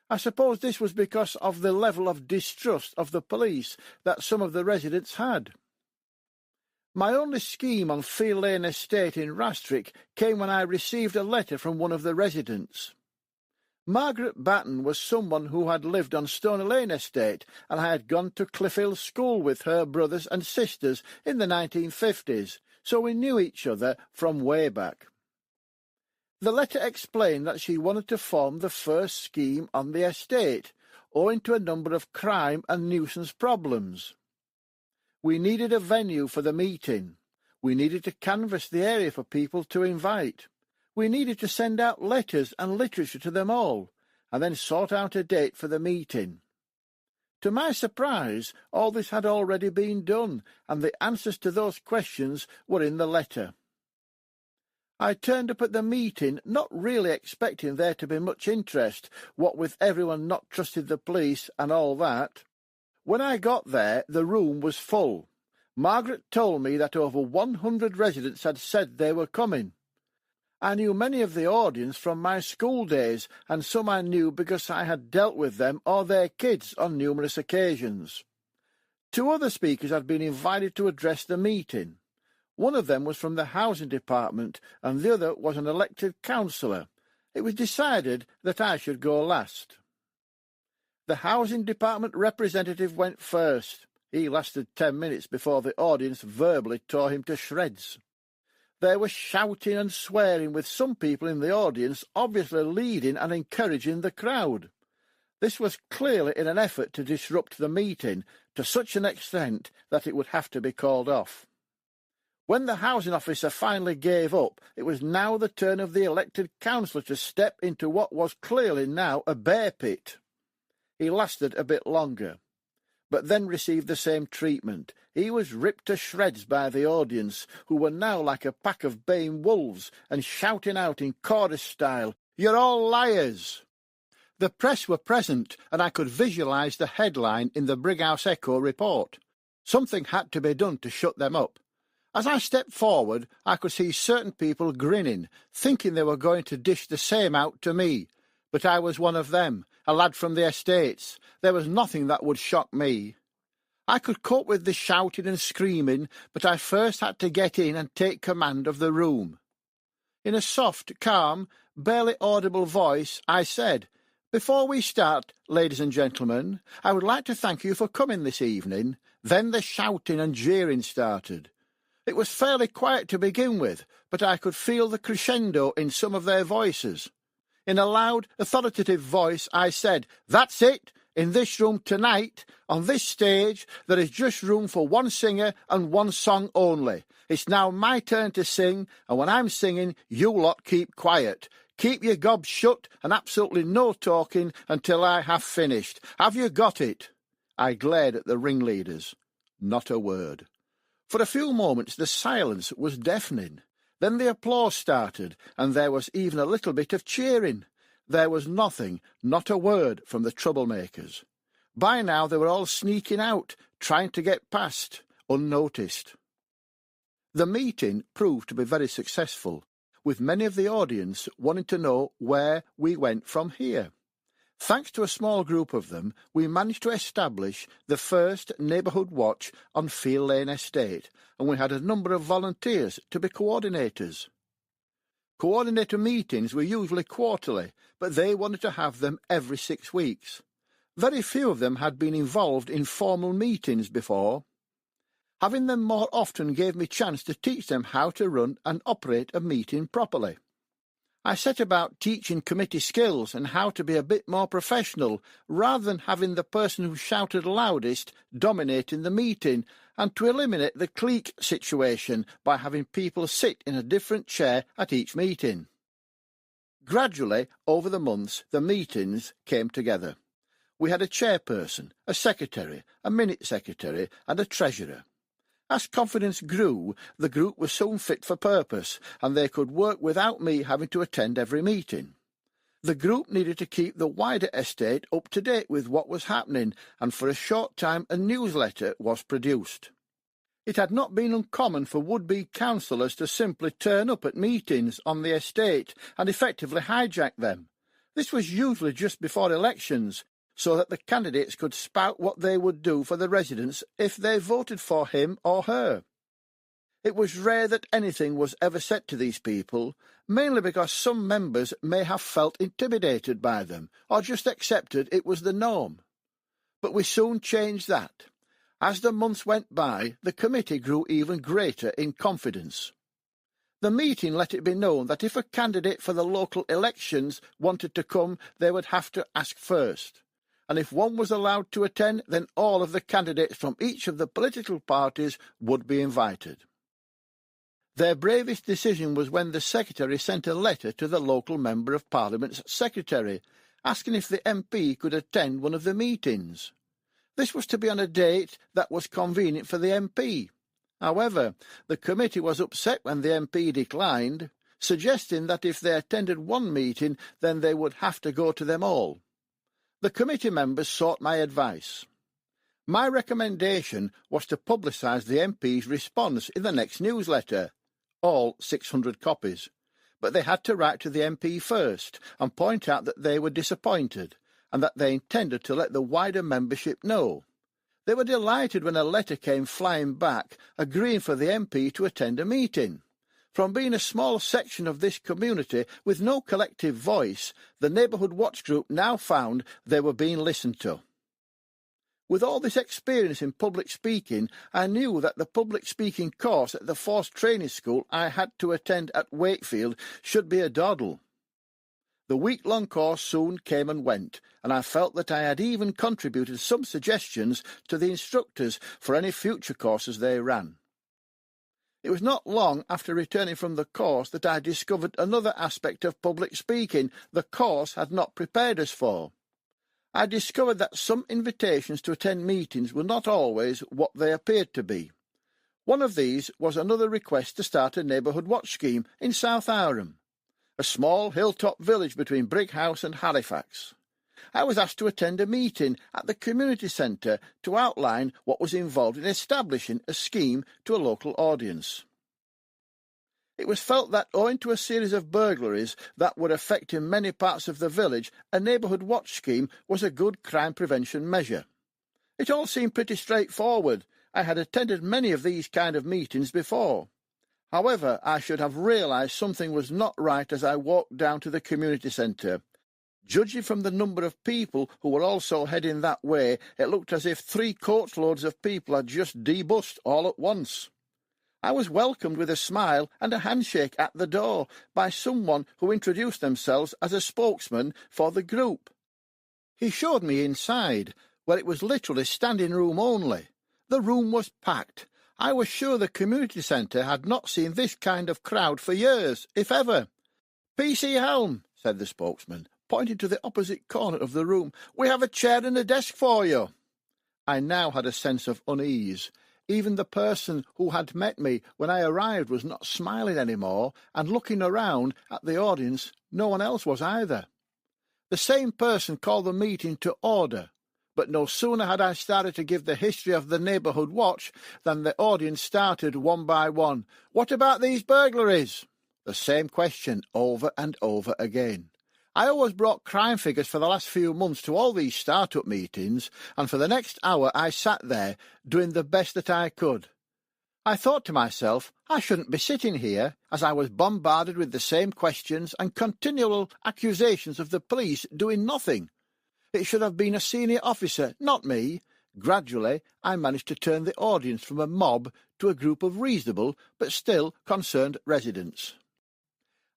I suppose this was because of the level of distrust of the police that some of the residents had. My only scheme on Field Lane Estate in Rastrick came when I received a letter from one of the residents. Margaret Batten was someone who had lived on Stony Lane Estate, and I had gone to Cliffield School with her brothers and sisters in the 1950s, so we knew each other from way back. The letter explained that she wanted to form the first scheme on the estate, owing to a number of crime and nuisance problems. We needed a venue for the meeting. We needed to canvass the area for people to invite. We needed to send out letters and literature to them all, and then sort out a date for the meeting. To my surprise, all this had already been done, and the answers to those questions were in the letter. I turned up at the meeting, not really expecting there to be much interest, what with everyone not trusting the police and all that. When I got there, the room was full. Margaret told me that over 100 residents had said they were coming. I knew many of the audience from my school days, and some I knew because I had dealt with them or their kids on numerous occasions. 2 other speakers had been invited to address the meeting. One of them was from the housing department, and the other was an elected councillor. It was decided that I should go last. The housing department representative went first. He lasted 10 minutes before the audience verbally tore him to shreds. There was shouting and swearing, with some people in the audience obviously leading and encouraging the crowd. This was clearly in an effort to disrupt the meeting to such an extent that it would have to be called off. When the housing officer finally gave up, it was now the turn of the elected councillor to step into what was clearly now a bear pit. He lasted a bit longer, but then received the same treatment. He was ripped to shreds by the audience, who were now like a pack of baying wolves and shouting out in chorus style, "You're all liars!" The press were present, and I could visualise the headline in the Brighouse Echo report. Something had to be done to shut them up. As I stepped forward, I could see certain people grinning, thinking they were going to dish the same out to me. But I was one of them, a lad from the estates. There was nothing that would shock me. I could cope with the shouting and screaming, but I first had to get in and take command of the room. In a soft, calm, barely audible voice, I said, "Before we start, ladies and gentlemen, I would like to thank you for coming this evening." Then the shouting and jeering started. It was fairly quiet to begin with, but I could feel the crescendo in some of their voices. In a loud, authoritative voice, I said, "That's it. In this room tonight, on this stage, there is just room for one singer and one song only. It's now my turn to sing, and when I'm singing, you lot keep quiet. Keep your gobs shut and absolutely no talking until I have finished. Have you got it?" I glared at the ringleaders. Not a word. For a few moments the silence was deafening. Then the applause started, and there was even a little bit of cheering. There was nothing, not a word from the troublemakers. By now they were all sneaking out, trying to get past, unnoticed. The meeting proved to be very successful, with many of the audience wanting to know where we went from here. Thanks to a small group of them, we managed to establish the first neighbourhood watch on Field Lane Estate, and we had a number of volunteers to be coordinators. Coordinator meetings were usually quarterly, but they wanted to have them every 6 weeks. Very few of them had been involved in formal meetings before. Having them more often gave me chance to teach them how to run and operate a meeting properly. I set about teaching committee skills and how to be a bit more professional, rather than having the person who shouted loudest dominating the meeting, and to eliminate the clique situation by having people sit in a different chair at each meeting. Gradually, over the months, the meetings came together. We had a chairperson, a secretary, a minute secretary, and a treasurer. As confidence grew, the group was soon fit for purpose, and they could work without me having to attend every meeting. The group needed to keep the wider estate up to date with what was happening, and for a short time a newsletter was produced. It had not been uncommon for would-be councillors to simply turn up at meetings on the estate and effectively hijack them. This was usually just before elections, so that the candidates could spout what they would do for the residents if they voted for him or her. It was rare that anything was ever said to these people, mainly because some members may have felt intimidated by them, or just accepted it was the norm. But we soon changed that. As the months went by, the committee grew even greater in confidence. The meeting let it be known that if a candidate for the local elections wanted to come, they would have to ask first. And if one was allowed to attend, then all of the candidates from each of the political parties would be invited. Their bravest decision was when the secretary sent a letter to the local Member of Parliament's secretary, asking if the MP could attend one of the meetings. This was to be on a date that was convenient for the MP. However, the committee was upset when the MP declined, suggesting that if they attended one meeting, then they would have to go to them all. The committee members sought my advice. My recommendation was to publicise the MP's response in the next newsletter, all 600 copies, but they had to write to the MP first and point out that they were disappointed and that they intended to let the wider membership know. They were delighted when a letter came flying back agreeing for the MP to attend a meeting. From being a small section of this community with no collective voice, the Neighbourhood Watch Group now found they were being listened to. With all this experience in public speaking, I knew that the public speaking course at the Force Training School I had to attend at Wakefield should be a doddle. The week-long course soon came and went, and I felt that I had even contributed some suggestions to the instructors for any future courses they ran. It was not long after returning from the course that I discovered another aspect of public speaking the course had not prepared us for. I discovered that some invitations to attend meetings were not always what they appeared to be. One of these was another request to start a neighbourhood watch scheme in South Aram, a small hilltop village between Brighouse and Halifax. I was asked to attend a meeting at the community centre to outline what was involved in establishing a scheme to a local audience. It was felt that, owing to a series of burglaries that were affecting many parts of the village, a neighbourhood watch scheme was a good crime prevention measure. It all seemed pretty straightforward. I had attended many of these kind of meetings before. However, I should have realised something was not right as I walked down to the community centre. Judging from the number of people who were also heading that way, it looked as if 3 coachloads of people had just debussed all at once. I was welcomed with a smile and a handshake at the door by someone who introduced themselves as a spokesman for the group. He showed me inside, where it was literally standing room only. The room was packed. I was sure the community centre had not seen this kind of crowd for years, if ever. "PC Helme," said the spokesman, pointing to the opposite corner of the room. "We have a chair and a desk for you." I now had a sense of unease. Even the person who had met me when I arrived was not smiling any more, and looking around at the audience, no one else was either. The same person called the meeting to order, but no sooner had I started to give the history of the neighbourhood watch than the audience started one by one. "What about these burglaries?" The same question over and over again. I always brought crime figures for the last few months to all these start-up meetings, and for the next hour I sat there, doing the best that I could. I thought to myself, I shouldn't be sitting here, as I was bombarded with the same questions and continual accusations of the police doing nothing. It should have been a senior officer, not me. Gradually, I managed to turn the audience from a mob to a group of reasonable, but still concerned residents.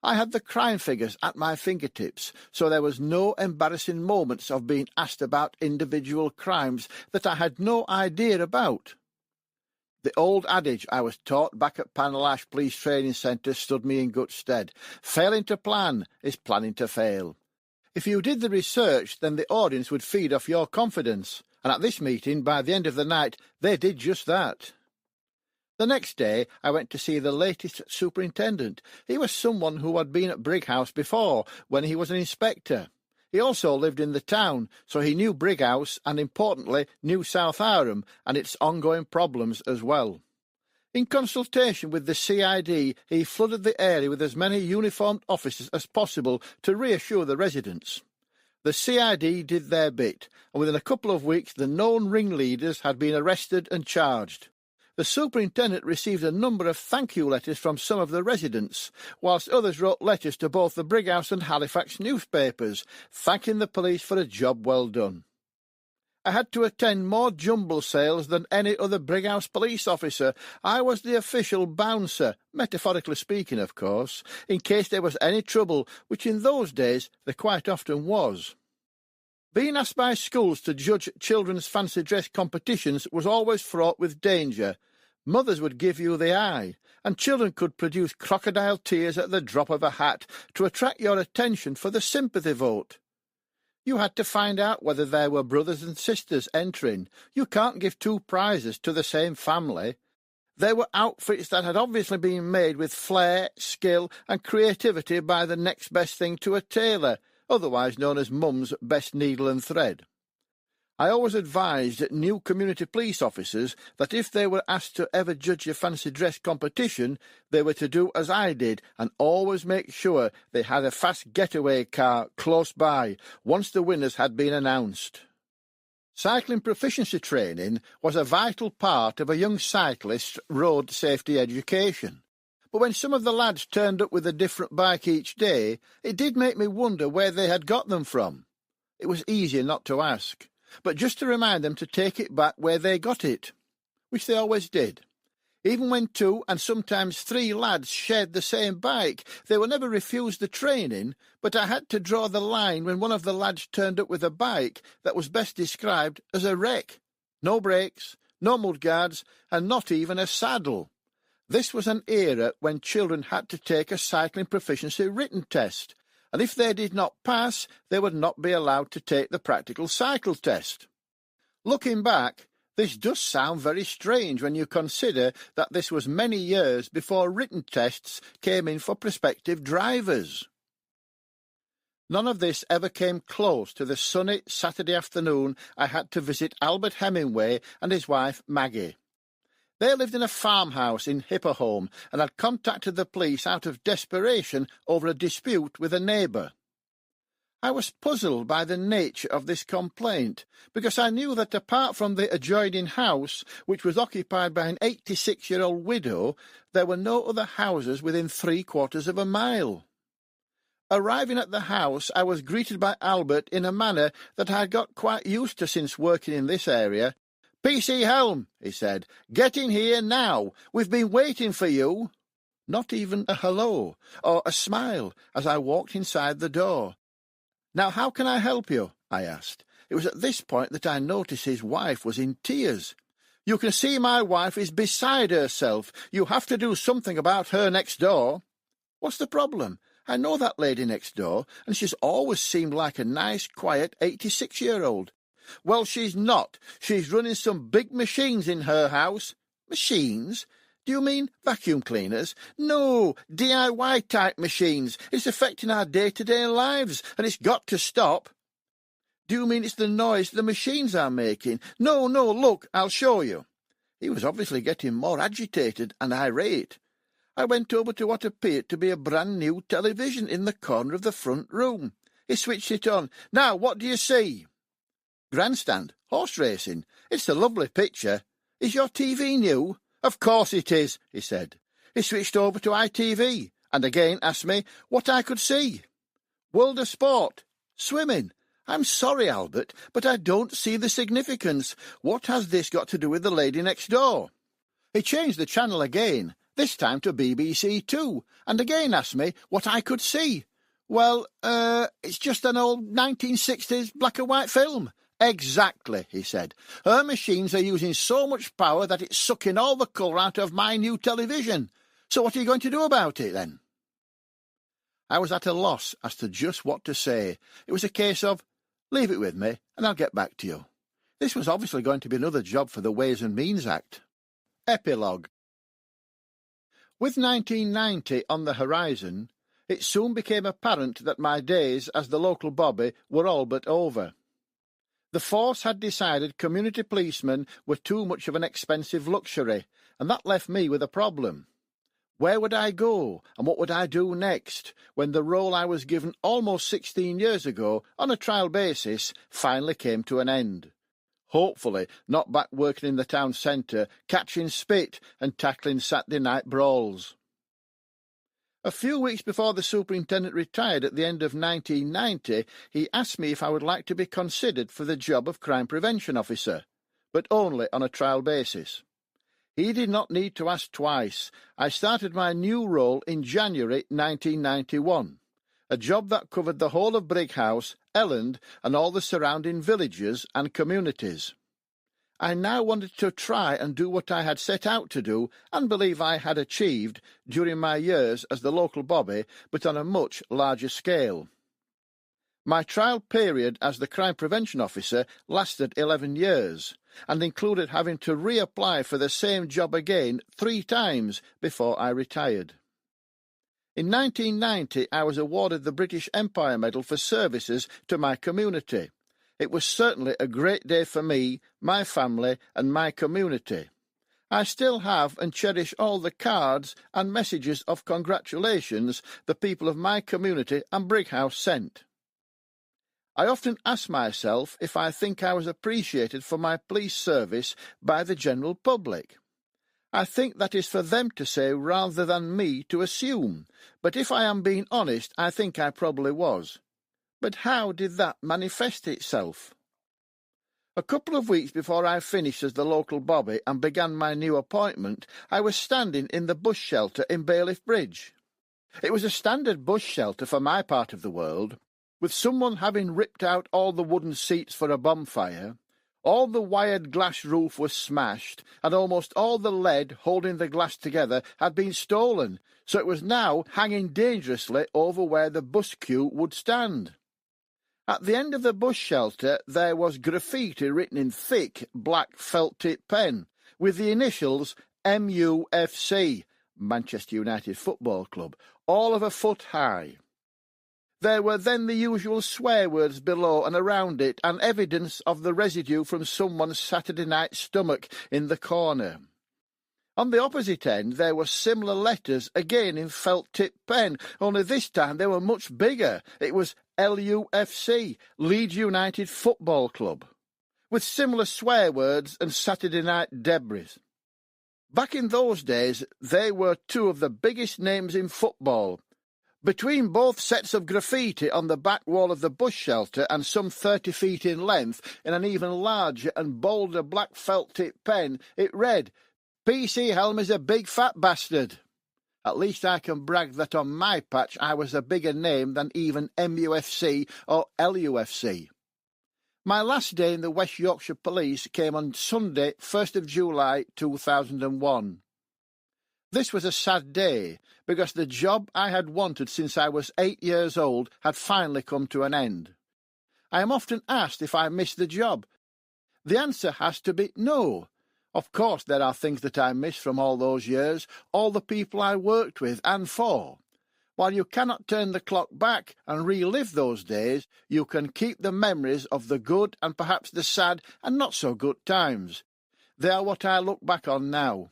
I had the crime figures at my fingertips, so there was no embarrassing moments of being asked about individual crimes that I had no idea about. The old adage I was taught back at Panelash Police Training Centre stood me in good stead. Failing to plan is planning to fail. If you did the research, then the audience would feed off your confidence, and at this meeting, by the end of the night, they did just that. The next day, I went to see the latest superintendent. He was someone who had been at Brighouse before, when he was an inspector. He also lived in the town, so he knew Brighouse and, importantly, knew South Aram and its ongoing problems as well. In consultation with the CID, he flooded the area with as many uniformed officers as possible to reassure the residents. The CID did their bit, and within a couple of weeks the known ringleaders had been arrested and charged. The superintendent received a number of thank-you letters from some of the residents, whilst others wrote letters to both the Brighouse and Halifax newspapers, thanking the police for a job well done. I had to attend more jumble sales than any other Brighouse police officer. I was the official bouncer, metaphorically speaking, of course, in case there was any trouble, which in those days there quite often was. Being asked by schools to judge children's fancy dress competitions was always fraught with danger. Mothers would give you the eye, and children could produce crocodile tears at the drop of a hat to attract your attention for the sympathy vote. You had to find out whether there were brothers and sisters entering. You can't give two prizes to the same family. There were outfits that had obviously been made with flair, skill, and creativity by the next best thing to a tailor, otherwise known as Mum's best needle and thread. I always advised new community police officers that if they were asked to ever judge a fancy dress competition, they were to do as I did and always make sure they had a fast getaway car close by once the winners had been announced. Cycling proficiency training was a vital part of a young cyclist's road safety education. But when some of the lads turned up with a different bike each day, it did make me wonder where they had got them from. It was easier not to ask, but just to remind them to take it back where they got it, which they always did. Even when 2 and sometimes 3 lads shared the same bike, they were never refused the training, but I had to draw the line when one of the lads turned up with a bike that was best described as a wreck. No brakes, no mudguards, and not even a saddle. This was an era when children had to take a cycling proficiency written test, and if they did not pass, they would not be allowed to take the practical cycle test. Looking back, this does sound very strange when you consider that this was many years before written tests came in for prospective drivers. None of this ever came close to the sunny Saturday afternoon I had to visit Albert Hemingway and his wife Maggie. They lived in a farmhouse in Hipperholme and had contacted the police out of desperation over a dispute with a neighbour. I was puzzled by the nature of this complaint, because I knew that apart from the adjoining house, which was occupied by an 86-year-old widow, there were no other houses within 3/4 of a mile. Arriving at the house, I was greeted by Albert in a manner that I had got quite used to since working in this area. "PC Helme," he said, "get in here now. We've been waiting for you." Not even a hello or a smile as I walked inside the door. "Now, how can I help you?" I asked. It was at this point that I noticed his wife was in tears. "You can see my wife is beside herself. You have to do something about her next door." "What's the problem? I know that lady next door, and she's always seemed like a nice, quiet 86-year-old. "Well, she's not. She's running some big machines in her house." "Machines? Do you mean vacuum cleaners?" "No, DIY-type machines. It's affecting our day-to-day lives, and it's got to stop." "Do you mean it's the noise the machines are making?" No, look, I'll show you." He was obviously getting more agitated and irate. I went over to what appeared to be a brand-new television in the corner of the front room. He switched it on. "Now, what do you see?" "Grandstand, horse racing. It's a lovely picture. Is your TV new?" "Of course it is," he said. He switched over to ITV, and again asked me what I could see. "World of Sport. Swimming. I'm sorry, Albert, but I don't see the significance. What has this got to do with the lady next door?" He changed the channel again, this time to BBC Two, and again asked me what I could see. Well, it's just an old 1960s black and white film. Exactly, he said. Her machines are using so much power that it's sucking all the colour out of my new television. So what are you going to do about it, then? I was at a loss as to just what to say. It was a case of, leave it with me, and I'll get back to you. This was obviously going to be another job for the Ways and Means Act. Epilogue. With 1990 on the horizon, it soon became apparent that my days as the local bobby were all but over. The force had decided community policemen were too much of an expensive luxury, and that left me with a problem. Where would I go, and what would I do next, when the role I was given almost 16 years ago, on a trial basis, finally came to an end? Hopefully not back working in the town centre, catching spit and tackling Saturday night brawls. A few weeks before the superintendent retired at the end of 1990, he asked me if I would like to be considered for the job of crime prevention officer, but only on a trial basis. He did not need to ask twice. I started my new role in January 1991, a job that covered the whole of Brighouse, Elland, and all the surrounding villages and communities. I now wanted to try and do what I had set out to do and believe I had achieved during my years as the local bobby, but on a much larger scale. My trial period as the crime prevention officer lasted 11 years and included having to reapply for the same job again 3 times before I retired. In 1990, I was awarded the British Empire Medal for services to my community. It was certainly a great day for me, my family, and my community. I still have and cherish all the cards and messages of congratulations the people of my community and Brighouse sent. I often ask myself if I think I was appreciated for my police service by the general public. I think that is for them to say rather than me to assume, but if I am being honest, I think I probably was. But how did that manifest itself? A couple of weeks before I finished as the local bobby and began my new appointment, I was standing in the bush shelter in Bailiff Bridge. It was a standard bush shelter for my part of the world, with someone having ripped out all the wooden seats for a bonfire. All the wired glass roof was smashed, and almost all the lead holding the glass together had been stolen, so it was now hanging dangerously over where the bus queue would stand. At the end of the bush shelter there was graffiti written in thick black felt-tip pen, with the initials MUFC, Manchester United Football Club, all of a foot high. There were then the usual swear words below and around it, and evidence of the residue from someone's Saturday night stomach in the corner. On the opposite end there were similar letters, again in felt-tip pen, only this time they were much bigger. It was LUFC, Leeds United Football Club, with similar swear words and Saturday night debris. Back in those days, they were 2 of the biggest names in football. Between both sets of graffiti on the back wall of the bush shelter and some 30 feet in length, in an even larger and bolder black felt-tip pen, it read, "PC Helme is a big fat bastard." At least I can brag that on my patch I was a bigger name than even MUFC or LUFC. My last day in the West Yorkshire Police came on Sunday, 1st of July 2001. This was a sad day, because the job I had wanted since I was 8 years old had finally come to an end. I am often asked if I miss the job. The answer has to be no. Of course there are things that I miss from all those years, all the people I worked with and for. While you cannot turn the clock back and relive those days, you can keep the memories of the good and perhaps the sad and not so good times. They are what I look back on now.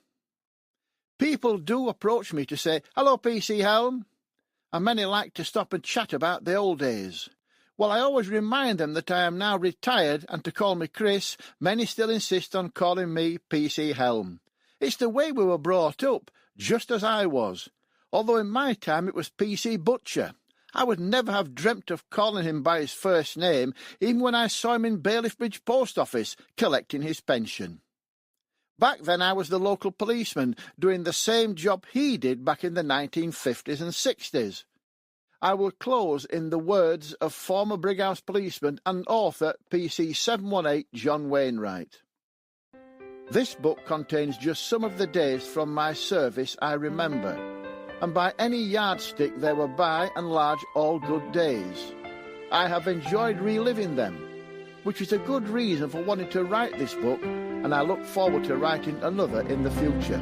People do approach me to say, "Hello, PC Helme," and many like to stop and chat about the old days. While I always remind them that I am now retired and to call me Chris, many still insist on calling me PC Helme. It's the way we were brought up, just as I was, although in my time it was PC Butcher. I would never have dreamt of calling him by his first name, even when I saw him in Bailiff Bridge Post Office collecting his pension. Back then I was the local policeman, doing the same job he did back in the 1950s and 60s. I will close in the words of former Brighouse policeman and author PC 718 John Wainwright. This book contains just some of the days from my service I remember, and by any yardstick they were by and large all good days. I have enjoyed reliving them, which is a good reason for wanting to write this book, and I look forward to writing another in the future.